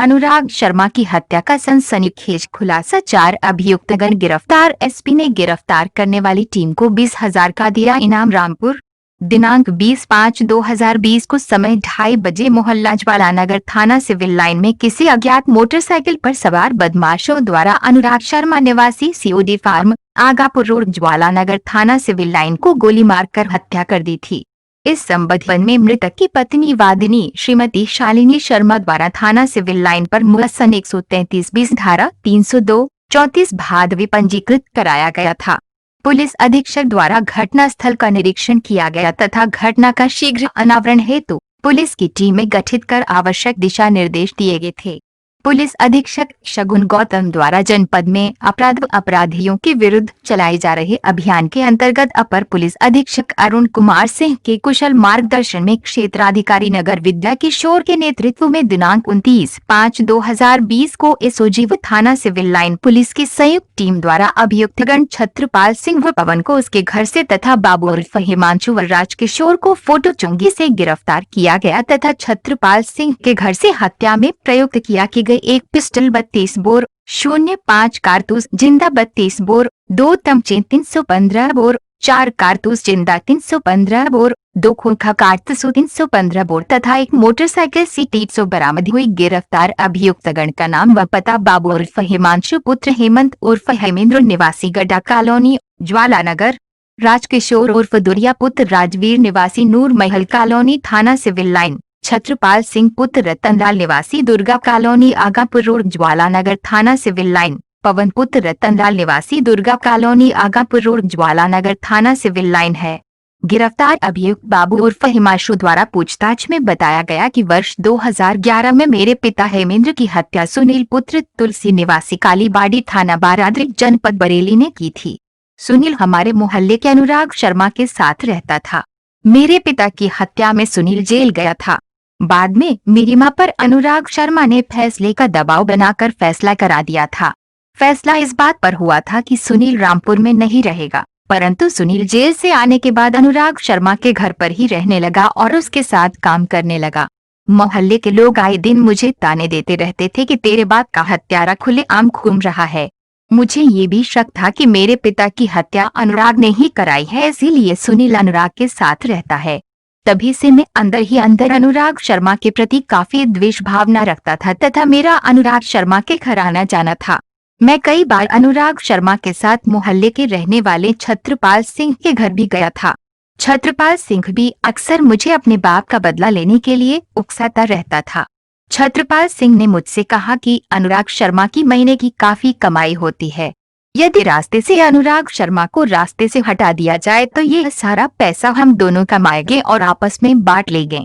अनुराग शर्मा की हत्या का सनसनीखेज खुलासा, 4 अभियुक्तगण गिरफ्तार। एसपी ने गिरफ्तार करने वाली टीम को 20,000 का दिया इनाम। रामपुर, दिनांक 20/5/2020 को समय 2:30 बजे मोहल्ला ज्वाला नगर थाना सिविल लाइन में किसी अज्ञात मोटरसाइकिल पर सवार बदमाशों द्वारा अनुराग शर्मा निवासी सीओडी फार्म, आगापुर रोड, ज्वाला नगर थाना सिविल लाइन को गोली मारकर हत्या कर दी थी। इस संबंध में मृतक की पत्नी वादिनी श्रीमती शालिनी शर्मा द्वारा थाना सिविल लाइन पर मुअस्सन 133(20) धारा 302(34) भादवी पंजीकृत कराया गया था। पुलिस अधीक्षक द्वारा घटना स्थल का निरीक्षण किया गया तथा घटना का शीघ्र अनावरण हेतु पुलिस की टीमें गठित कर आवश्यक दिशा निर्देश दिए गए थे। पुलिस अधीक्षक शगुन गौतम द्वारा जनपद में अपराधियों के विरुद्ध चलाए जा रहे अभियान के अंतर्गत अपर पुलिस अधीक्षक अरुण कुमार सिंह के कुशल मार्गदर्शन में क्षेत्राधिकारी नगर विद्या किशोर के नेतृत्व में दिनांक 29/5/2020 को एसओजी व थाना सिविल लाइन पुलिस की संयुक्त टीम द्वारा अभियुक्तगण छत्रपाल सिंह व पवन को उसके घर से तथा बाबू उर्फ हिमांशु व राजकिशोर को फोटो चुंगी से गिरफ्तार किया गया तथा छत्रपाल सिंह के घर से हत्या में प्रयुक्त किया की एक पिस्टल 32 बोर 05 कारतूस जिंदा 32 बोर, 2 तमचे 315 बोर, 4 कारतूस जिंदा 315 बोर, 2 खोखा कारतूस 315 बोर तथा एक मोटरसाइकिल C300 बरामद हुई। गिरफ्तार अभियुक्तगण का नाम व पता: बाबू उर्फ हिमांशु पुत्र हेमंत उर्फ हेमेंद्र निवासी गड्ढा कॉलोनी ज्वाला नगर, राजकिशोर उर्फ दुरिया पुत्र राजवीर निवासी नूर महल कॉलोनी थाना सिविल लाइन, छत्रपाल सिंह पुत्र रतनलाल निवासी दुर्गा कॉलोनी आगापुर रोड ज्वाला नगर थाना सिविल लाइन, पवन पुत्र रतनलाल निवासी दुर्गा कॉलोनी आगापुर रोड ज्वाला नगर थाना सिविल लाइन है। गिरफ्तार अभियुक्त बाबू उर्फ हिमांशु द्वारा पूछताछ में बताया गया कि वर्ष 2011 में मेरे पिता हेमेंद्र की हत्या सुनील पुत्र तुलसी निवासी कालीबाड़ी थाना बाराद्री जनपद बरेली ने की थी। सुनील हमारे मोहल्ले के अनुराग शर्मा के साथ रहता था। मेरे पिता की हत्या में सुनील जेल गया था। बाद में मेरी मां पर अनुराग शर्मा ने फैसले का दबाव बनाकर फैसला करा दिया था। फैसला इस बात पर हुआ था कि सुनील रामपुर में नहीं रहेगा, परंतु सुनील जेल से आने के बाद अनुराग शर्मा के घर पर ही रहने लगा और उसके साथ काम करने लगा। मोहल्ले के लोग आए दिन मुझे ताने देते रहते थे कि तेरे बाप का हत्यारा खुलेआम घूम रहा है। मुझे ये भी शक था कि मेरे पिता की हत्या अनुराग ने ही कराई है, इसीलिए सुनील अनुराग के साथ रहता है। तभी से मैं अंदर ही अंदर अनुराग शर्मा के प्रति काफी द्वेष भावना रखता था तथा मेरा अनुराग शर्मा के घर आना जाना था। मैं कई बार अनुराग शर्मा के साथ मोहल्ले के रहने वाले छत्रपाल सिंह के घर भी गया था। छत्रपाल सिंह भी अक्सर मुझे अपने बाप का बदला लेने के लिए उकसाता रहता था। छत्रपाल सिंह ने मुझसे कहा कि अनुराग शर्मा की महीने की काफी कमाई होती है, यदि रास्ते से अनुराग शर्मा को रास्ते से हटा दिया जाए तो ये सारा पैसा हम दोनों कमाएंगे और आपस में बांट लेंगे।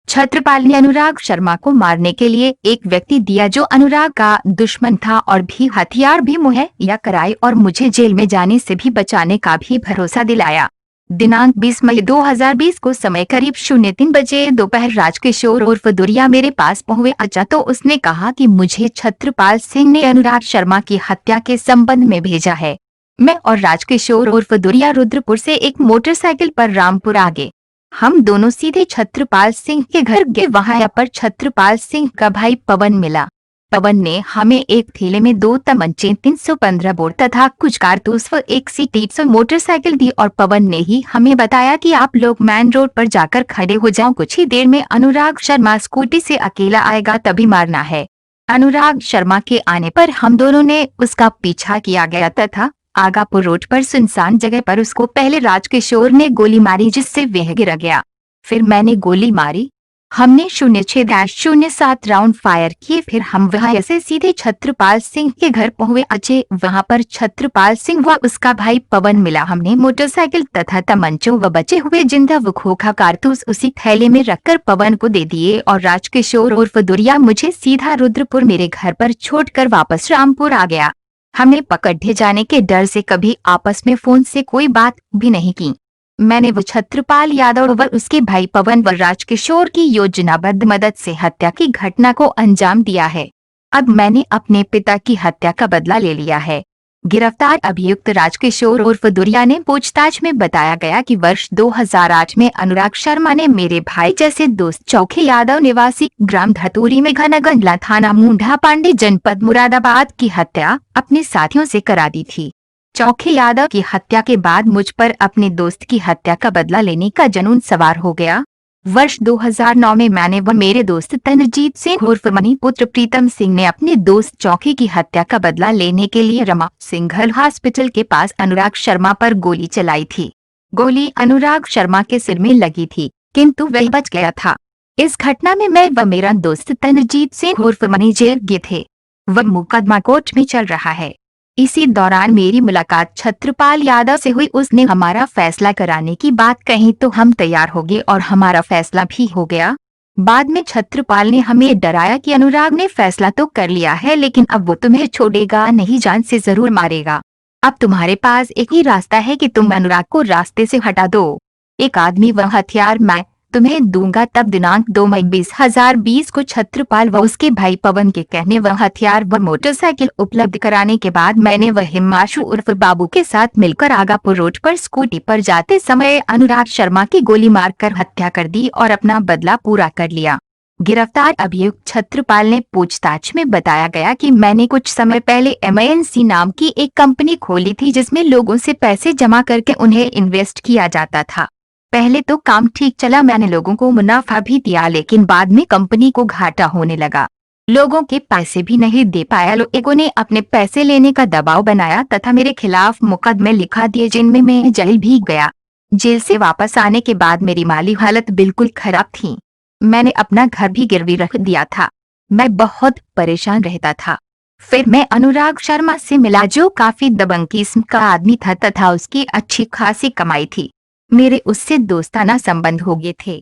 छत्रपाल ने अनुराग शर्मा को मारने के लिए एक व्यक्ति दिया जो अनुराग का दुश्मन था और भी हथियार भी मुहैया कराए और मुझे जेल में जाने से भी बचाने का भी भरोसा दिलाया। दिनांक 20 मई 2020 को समय करीब 03 बजे दोपहर राजकिशोर उर्फ दुरिया मेरे पास पहुंचा तो उसने कहा कि मुझे छत्रपाल सिंह ने अनुराग शर्मा की हत्या के संबंध में भेजा है। मैं और राजकिशोर उर्फ दुरिया रुद्रपुर से एक मोटरसाइकिल पर रामपुर आ गए। हम दोनों सीधे छत्रपाल सिंह के घर गए। वहां पर छत्रपाल सिंह का भाई पवन मिला। पवन ने हमें एक थैले में 2 तमंचे 315 बोर तथा कुछ कारतूस व एक C300 मोटरसाइकिल दी और पवन ने ही हमें बताया कि आप लोग मेन रोड पर जाकर खड़े हो जाओ, कुछ ही देर में अनुराग शर्मा स्कूटी से अकेला आएगा, तभी मारना है। अनुराग शर्मा के आने पर हम दोनों ने उसका पीछा किया गया तथा आगापुर रोड पर सुनसान जगह पर उसको पहले राजकिशोर ने गोली मारी जिससे वह गिर गया। फिर मैंने गोली मारी। हमने 06-07 राउंड फायर किए। फिर हम वहां से सीधे छत्रपाल सिंह के घर पहुंचे। वहां पर छत्रपाल सिंह व उसका भाई पवन मिला। हमने मोटरसाइकिल तथा तमंचों व बचे हुए जिंदा व खोखा कारतूस उसी थैले में रखकर पवन को दे दिए और राजकिशोर उर्फ दुरिया मुझे सीधा रुद्रपुर मेरे घर पर छोड़कर वापस रामपुर आ गया। हमने पकड़े जाने के डर से कभी आपस में फोन से कोई बात भी नहीं की। मैंने वो छत्रपाल यादव व उसके भाई पवन व राजकिशोर की योजनाबद्ध मदद से हत्या की घटना को अंजाम दिया है। अब मैंने अपने पिता की हत्या का बदला ले लिया है। गिरफ्तार अभियुक्त राजकिशोर उर्फ दुरिया ने पूछताछ में बताया गया कि वर्ष 2008 में अनुराग शर्मा ने मेरे भाई जैसे दोस्त चौकी यादव निवासी ग्राम धतूरी में घनगंजला थाना मुंडा पांडे जनपद मुरादाबाद की हत्या अपने साथियों से करा दी थी। चौकी यादव की हत्या के बाद मुझ पर अपने दोस्त की हत्या का बदला लेने का जुनून सवार हो गया। वर्ष 2009 में मैंने व मेरे दोस्त तनजीत सिंह उर्फ मनी पुत्र प्रीतम सिंह ने अपने दोस्त चौकी की हत्या का बदला लेने के लिए रमा सिंघल हॉस्पिटल के पास अनुराग शर्मा पर गोली चलाई थी। गोली अनुराग शर्मा के सिर में लगी थी, किंतु वह बच गया था। इस घटना में मैं व मेरा दोस्त तनजीत सिंह उर्फ मनी जेल गए थे। वह मुकदमा कोर्ट में चल रहा है। इसी दौरान मेरी मुलाकात छत्रपाल यादव से हुई। उसने हमारा फैसला कराने की बात कही तो हम तैयार हो गए और हमारा फैसला भी हो गया। बाद में छत्रपाल ने हमें डराया कि अनुराग ने फैसला तो कर लिया है, लेकिन अब वो तुम्हें छोड़ेगा नहीं, जान से जरूर मारेगा। अब तुम्हारे पास एक ही रास्ता है कि तुम अनुराग को रास्ते से हटा दो। एक आदमी व हथियार मैं तुम्हें दूंगा। तब दिनांक 2 मई 2020 को छत्रपाल व उसके भाई पवन के कहने व हथियार व मोटरसाइकिल उपलब्ध कराने के बाद मैंने व हिमांशु उर्फ बाबू के साथ मिलकर आगापुर रोड पर स्कूटी पर जाते समय अनुराग शर्मा की गोली मारकर हत्या कर दी और अपना बदला पूरा कर लिया। गिरफ्तार अभियुक्त छत्रपाल ने पूछताछ में बताया गया कि मैंने कुछ समय पहले MINC नाम की एक कंपनी खोली थी, जिसमें लोगों से पैसे जमा करके उन्हें इन्वेस्ट किया जाता था। पहले तो काम ठीक चला, मैंने लोगों को मुनाफा भी दिया, लेकिन बाद में कंपनी को घाटा होने लगा। लोगों के पैसे भी नहीं दे पाया। लोगों ने अपने पैसे लेने का दबाव बनाया तथा मेरे खिलाफ मुकदमे लिखा दिए, जिनमें मैं जेल भी गया। जेल से वापस आने के बाद मेरी माली हालत बिल्कुल खराब थी। मैंने अपना घर भी गिरवी रख दिया था। मैं बहुत परेशान रहता था। फिर मैं अनुराग शर्मा से मिला, जो काफी दबंग किस्म का आदमी था तथा उसकी अच्छी खासी कमाई थी। मेरे उससे दोस्ताना संबंध हो गए थे।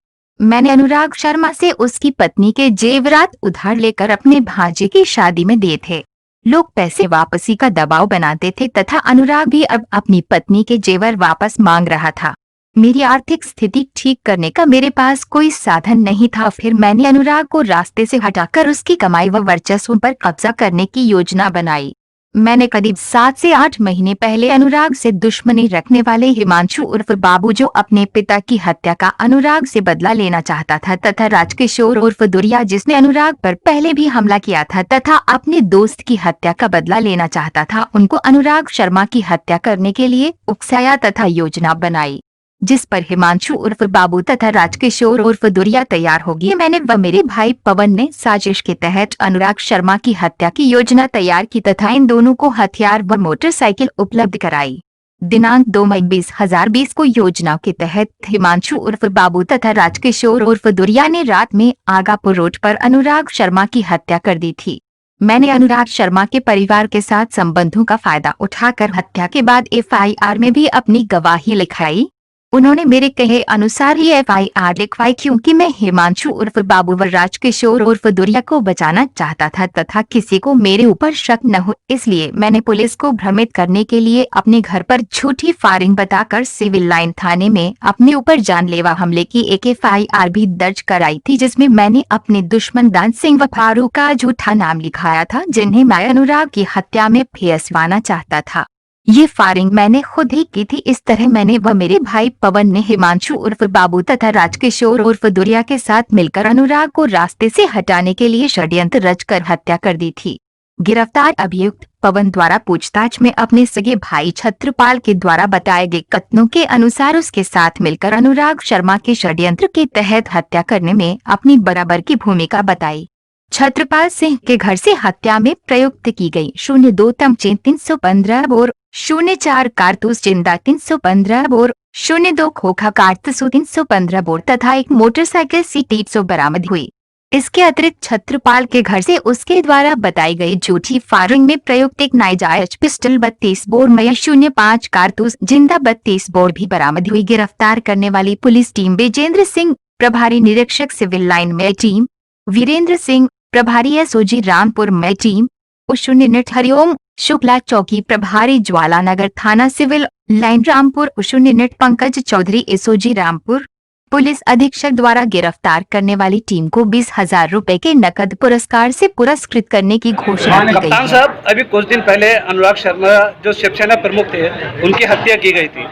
मैंने अनुराग शर्मा से उसकी पत्नी के जेवरात उधार लेकर अपने भांजे की शादी में दिए थे। लोग पैसे वापसी का दबाव बनाते थे तथा अनुराग भी अब अपनी पत्नी के जेवर वापस मांग रहा था। मेरी आर्थिक स्थिति ठीक करने का मेरे पास कोई साधन नहीं था। फिर मैंने अनुराग को रास्ते से हटाकर उसकी कमाई व वर्चस्व पर कब्जा करने की योजना बनाई। मैंने करीब 7 से 8 महीने पहले अनुराग से दुश्मनी रखने वाले हिमांशु उर्फ बाबू, जो अपने पिता की हत्या का अनुराग से बदला लेना चाहता था, तथा राजकिशोर उर्फ दुरिया, जिसने अनुराग पर पहले भी हमला किया था तथा अपने दोस्त की हत्या का बदला लेना चाहता था, उनको अनुराग शर्मा की हत्या करने के लिए उकसाया तथा योजना बनाई, जिस पर हिमांशु उर्फ बाबू तथा राजकिशोर उर्फ दुरिया तैयार हो गए। मैंने व मेरे भाई पवन ने साजिश के तहत अनुराग शर्मा की हत्या की योजना तैयार की तथा इन दोनों को हथियार व मोटरसाइकिल उपलब्ध कराई। दिनांक 2 मई 2020 को योजना के तहत हिमांशु उर्फ बाबू तथा राजकिशोर उर्फ दुरिया ने रात में आगापुर रोड पर अनुराग शर्मा की हत्या कर दी थी। मैंने अनुराग शर्मा के परिवार के साथ संबंधों का फायदा उठाकर हत्या के बाद FIR में भी अपनी गवाही लिखाई। उन्होंने मेरे कहे अनुसार ही FIR लिखवाई, क्योंकि मैं हिमांशु उर्फ बाबू व राजकिशोर उर्फ दुरिया को बचाना चाहता था तथा किसी को मेरे ऊपर शक न हो। इसलिए मैंने पुलिस को भ्रमित करने के लिए अपने घर पर झूठी फायरिंग बताकर सिविल लाइन थाने में अपने ऊपर जानलेवा हमले की एक FIR भी दर्ज कराई थी, जिसमें मैंने अपने दुश्मन दान सिंह व फारूक का झूठा नाम लिखाया था, जिन्हें मैं अनुराग की हत्या में फंसवाना चाहता था। ये फायरिंग मैंने खुद ही की थी। इस तरह मैंने व मेरे भाई पवन ने हिमांशु उर्फ बाबू तथा राजकिशोर उर्फ दुरिया के साथ मिलकर अनुराग को रास्ते से हटाने के लिए षड्यंत्र रचकर हत्या कर दी थी। गिरफ्तार अभियुक्त पवन द्वारा पूछताछ में अपने सगे भाई छत्रपाल के द्वारा बताए गए कथनों के अनुसार उसके साथ मिलकर अनुराग शर्मा के षड्यंत्र के तहत हत्या करने में अपनी बराबर की भूमिका बताई। छत्रपाल सिंह के घर से हत्या में प्रयुक्त की गई 02 तमचे 315 बोर, 04 कारतूस जिंदा 315 बोर, 02 खोखा कारतूस 315 बोर तथा एक मोटरसाइकिल C300 बरामद हुई। इसके अतिरिक्त छत्रपाल के घर से उसके द्वारा बताई गई झूठी फायरिंग में प्रयुक्त एक नाजायज पिस्टल 32 बोर में 05 कारतूस जिंदा 32 बोर भी बरामद हुई। गिरफ्तार करने वाली पुलिस टीम विजेंद्र सिंह, प्रभारी निरीक्षक सिविल लाइन में टीम, वीरेंद्र सिंह, प्रभारी SOG रामपुर में टीम, 0 हरिओम शुक्ला, चौकी प्रभारी ज्वाला नगर थाना civil line Rampur, 0 Pankaj Chaudhary SOG Rampur, पुलिस अधीक्षक द्वारा गिरफ्तार करने वाली टीम को 20,000 रुपए के नकद पुरस्कार से पुरस्कृत करने की घोषणा की गई कप्तान है। साहब, अभी कुछ दिन पहले अनुराग शर्मा जो शिवसेना प्रमुख थे, उनकी हत्या की गई थी।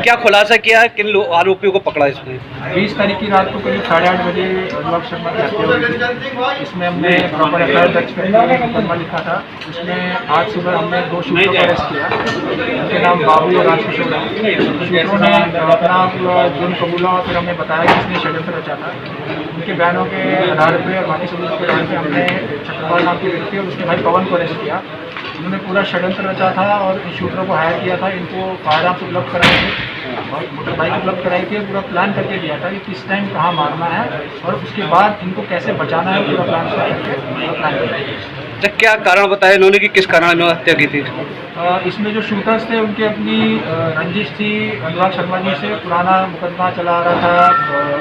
क्या खुलासा किया है, किन आरोपियों को पकड़ा इसमें? 20 तारीख की रात को करीब 8:30 बजे अनुराग शर्मा की हत्या हुई थी। इसमें हमने प्रॉपर एफआईआर दर्ज करके मुकदमा लिखा था। उसमें आज सुबह हमने 2 शूटरों को अरेस्ट किया। उनके नाम बाबू और राजकिशोर हैं। शूटरों ने अपना पूरा जुर्म कबूला और फिर हमें बताया कि इसने षड्यंत्र रचा था। उनके बयानों के आधार पर और बाकी सबूत के आधार पर हमने छत्रपाल नाम के व्यक्ति और उसके भाई पवन को अरेस्ट किया। उन्होंने पूरा षड्यंत्र रचा था और इन शूटरों को हायर किया था। इनको फायरआर्म्स उपलब्ध कराए थे और मोटर बाइक उपलब्ध कराई थी। पूरा प्लान करके दिया था कि किस टाइम कहाँ मारना है और उसके बाद इनको कैसे बचाना है, पूरा प्लान करके प्लान किया। क्या कारण बताया इन्होंने कि किस कारण इन्होंने हत्या की थी? इसमें जो शूटर्स थे उनकी अपनी रंजिश थी अनुराग शर्मा जी से। पुराना मुकदमा चला आ रहा था,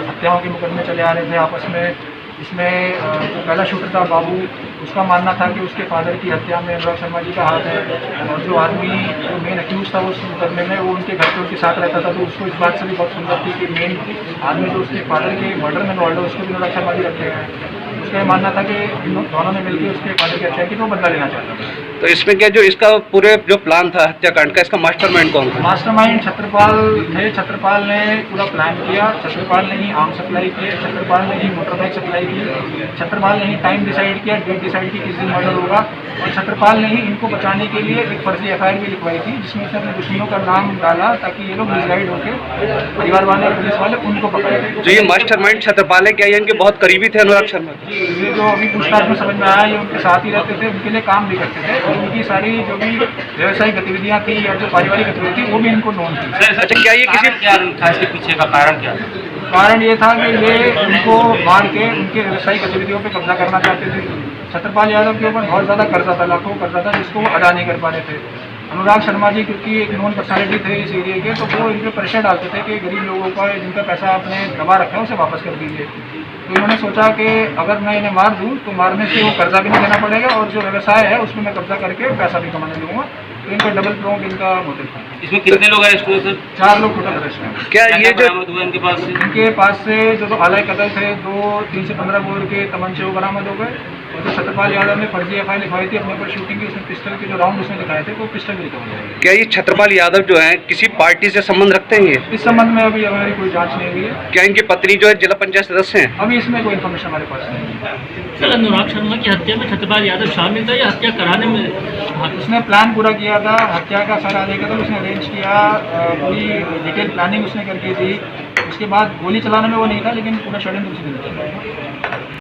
हत्याओं के मुकदमे चले आ रहे थे आपस में। इसमें जो पहला शूटर था बाबू, उसका मानना था कि उसके फादर की हत्या में अनुराग शर्मा जी का हाथ है। और जो आदमी जो मेन अक्यूज था उस मुकदमे में, वो उनके घर पे उनके साथ रहता था, तो उसको इस बात से भी बहुत सुंदर थी कि मेन आदमी जो उसके फादर के मर्डर में इन्वॉल्व है, उसको भी अनुराग शर्मा जी रखे हैं। उसका ये मानना था कि दोनों ने मिलकर उसके फादर की हत्या की, तो वो बदला लेना चाहता था। तो इसमें क्या जो इसका पूरे जो प्लान था हत्याकांड का, इसका मास्टरमाइंड कौन था? मास्टरमाइंड छत्रपाल थे। छत्रपाल ने पूरा प्लान किया। छत्रपाल ने ही आर्म सप्लाई किए। छत्रपाल ने ही मोटर बाइक सप्लाई की। छत्रपाल ने ही टाइम डिसाइड किया, डेट डिसाइड की किस दिन मर्डर होगा। और छत्रपाल ने ही इनको बचाने के लिए एक फर्जी एफआईआर भी लिखवाई थी, जिसमें उसने अपने दुश्मनों का नाम डाला ताकि ये लोग मिसगाइड होकर परिवार वाले और पुलिस वाले उनको पकड़े। जो ये मास्टरमाइंड छत्रपाल है, क्या ये इनके बहुत करीबी थे अनुराग शर्मा? ये जो अभी पूछताछ में समझ में आया, ये उनके साथ ही रहते थे, उनके लिए काम भी करते थे और उनकी सारी जो भी व्यवसायिक गतिविधियां थी या जो पारिवारिक गतिविधि थी वो भी इनको नोन थी। अच्छा, क्या ये किसी क्या था इसके पीछे का कारण क्या? कारण ये था कि ये उनको मार के उनके व्यवसायिक गतिविधियों पे कब्जा करना चाहते थे। छत्रपाल यादव के ऊपर बहुत ज़्यादा कर्जा था, लाखों कर्जा था, जिसको वो अदा नहीं कर पा रहे थे। अनुराग शर्मा जी क्योंकि एक नॉन पर्सनैलिटी थे इस एरिया के, तो वो इन पर प्रेशर डालते थे कि गरीब लोगों का जिनका पैसा आपने दबा रखा है उसे वापस कर दीजिए। तो इन्होंने सोचा कि अगर मैं इन्हें मार दूँ तो मारने से वो कर्जा भी नहीं देना पड़ेगा और जो व्यवसाय है उसमें मैं कब्जा करके पैसा भी कमाने लगूंगा। तो इनका डबल प्रोंग इनका मोटिव था। इसमें कितने लोग अरेस्ट हुए सर? 4 लोग टोटल अरेस्ट हैं। क्या ये जो बरामद हुआ इनके पास से जो आलय कतल थे, 3 से 15 बोर के तमंचे वो बरामद हो गए। और जो छत्रपाल यादव ने फर्जी एफआईआर लिखवाई थी अपने ऊपर शूटिंग की, उसमें पिस्टल के जो राउंड उसने दिखाए थे वो पिस्टल भी रिकवर हुए। क्या ये छत्रपाल यादव जो है किसी पार्टी से संबंध रखते हैं? ये इस संबंध में अभी हमारी कोई जांच नहीं हुई है। क्या इनकी पत्नी जो है जिला पंचायत सदस्य हैं? अभी इसमें कोई इन्फॉर्मेशन हमारे पास नहीं है। सर, अनुराग शर्मा की हत्या में छत्रपाल यादव शामिल था या हत्या कराने में? उसने प्लान पूरा किया था, हत्या का सारा आदेश था, उसने अरेंज किया, पूरी डिटेल प्लानिंग उसने करके दी। उसके बाद गोली चलाने में वो नहीं था, लेकिन पूरा षड्यंत्र उसने किया।